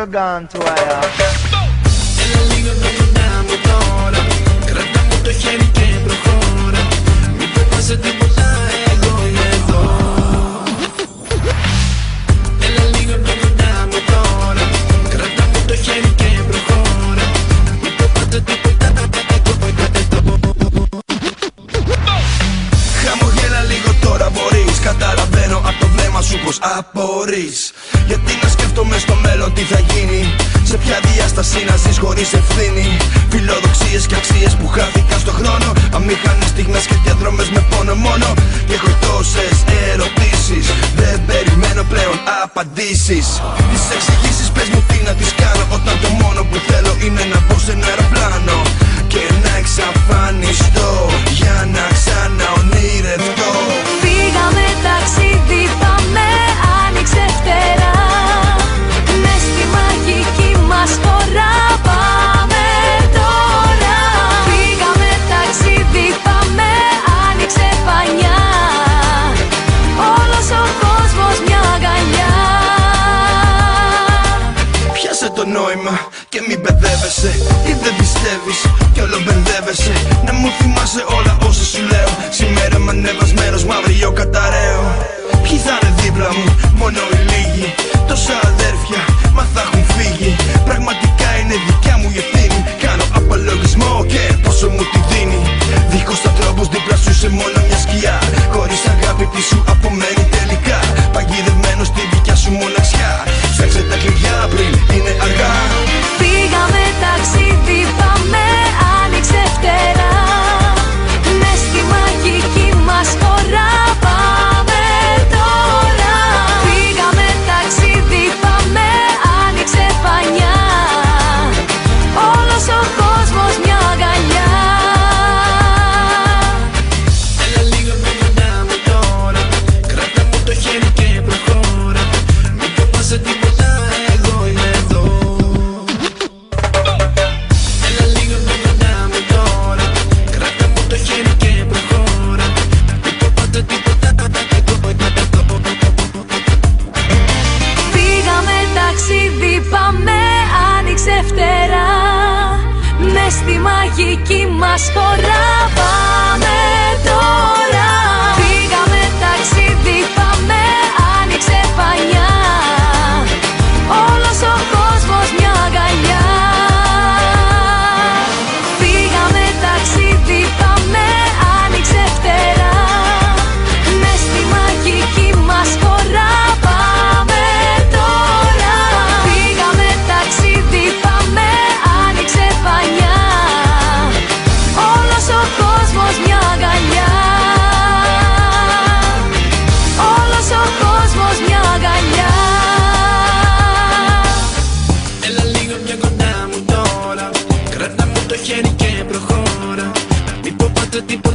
gone to wire. Έλα λίγο να γυρνάμε τώρα. Κρατά μου το χέρι και προχώρα. Μην φοβάσαι τίποτα, εγώ είμαι εδώ. Έλα λίγο να γυρνάμε τώρα. Κρατά μου το χέρι και προχώρα. Μην φοβάσαι τίποτα, εγώ είμαι εδώ. Χαμογέλα λίγο τώρα μπορείς. Καταλαβαίνω απ' το βλέμμα σου πως απορείς. Γιατί να σκέφτομαι στο μέλλον τι θα γίνει. Σε ποια διάσταση να ζεις χωρίς ευθύνη. Φιλοδοξίες και αξίες που χάθηκαν στο χρόνο. Αμήχανες στιγμές και διαδρομές με πόνο μόνο. Και έχω τόσες ερωτήσεις. Δεν περιμένω πλέον απαντήσεις. Τις εξηγήσεις πες μου τι να τις κάνω. Όταν το μόνο που θέλω είναι να μπω σε ένα αεροπλάνο και να εξαφανιστώ για να ξαναονειρευτώ. Πήγαμε ταξίδι, πάμε, άνοιξε φτερά. Μες στη μαγική μας χώρα, πάμε τώρα. Πήγαμε ταξίδι, πάμε, άνοιξε πανιά. Όλος ο κόσμος μια αγκαλιά. Πιάσε το νόημα και μην μπερδεύεσαι. Ή δεν πιστεύεις κι όλο μπερδεύεσαι. Να μου θυμάσαι όλα όσα σου λέω. Σήμερα μ' ανέβας μέρος μ' αύριο καταραίω. Ποιοι θα είναι δίπλα μου, μόνο οι λίγοι. Τόσα αδέρφια, μα θα έχουν φύγει. Πραγματικά είναι δικιά μου η ευθύνη. Κάνω απολογισμό και πόσο μου τη δίνει. Δίχως ανθρώπους δίπλα σου είσαι μόνο μια σκιά. Χωρίς αγάπη τι σου απομένει τελικά. Παγιδευμένος στη δικιά σου μοναξιά. Ψάξε τα κλειδιά πριν είναι αργά. Πήγαμε ταξίδι, πάμε, άνοιξε φτερά. Μες στη μαγική μας χώρα, πάμε τώρα. Πήγαμε ταξίδι, πάμε, άνοιξε πανιά. Όλος ο κόσμος μια αγκαλιά. Έλα λίγο να γυρνάμε τώρα. Κράτα μου το χέρι και προχώρα. Μην φοβάσαι τίποτα, εγώ είμαι εδώ. Έλα λίγο να γυρνάμε τώρα. Κράτα μου το χέρι και προχώρα. Μην φοβάσαι τίποτα, εγώ είμαι εδώ. Πήγαμε ταξίδι, πάμε, άνοιξε φτερά. Μες στη μαγική μας χώρα, πάμε τώρα. Πήγαμε ταξίδι, πάμε, άνοιξε πανιά. Όλος ο κόσμος μια αγκαλιά. Πήγαμε ταξίδι, πάμε, άνοιξε φτερά. Μες στη μαγική μας χώρα, πάμε τώρα. Πήγαμε ταξίδι, πάμε, άνοιξε πανιά. Όλος ο κόσμος μια αγκαλιά. Όλος ο κόσμος μια αγκαλιά. Έλα λίγο μια κοντά μου τώρα. Κράτα μου το χέρι και προχώρα. Μην φοβάται τίποτα.